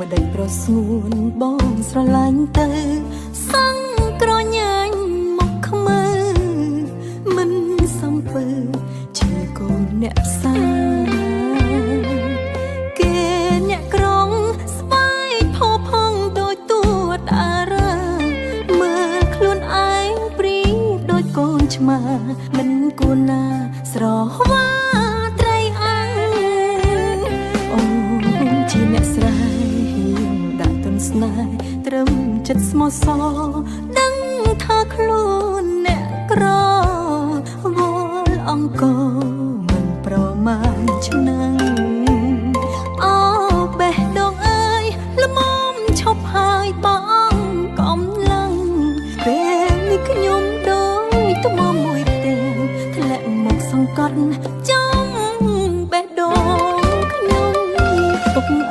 ក្តីប្រស្ងួនបងស្រឡាញ់ទៅសង្ក្រញ៉ាញ់មកខ្មើមិនសំពើជាកូនអ្នកផ្សារគេអ្នកក្រុងស្បែកផោផង់ដូចទួតអារាមើលខ្លួនឯងព្រីបដូចកូនឆ្មាមិនគួរណាស្រវាត្រីអាំងអូនជាអ្នកស្រែដាក់ទុនស្នេហ៍ត្រឹមចិត្តស្មោះសរដឹងថាខ្លួនអ្នកក្រវល់អង្គ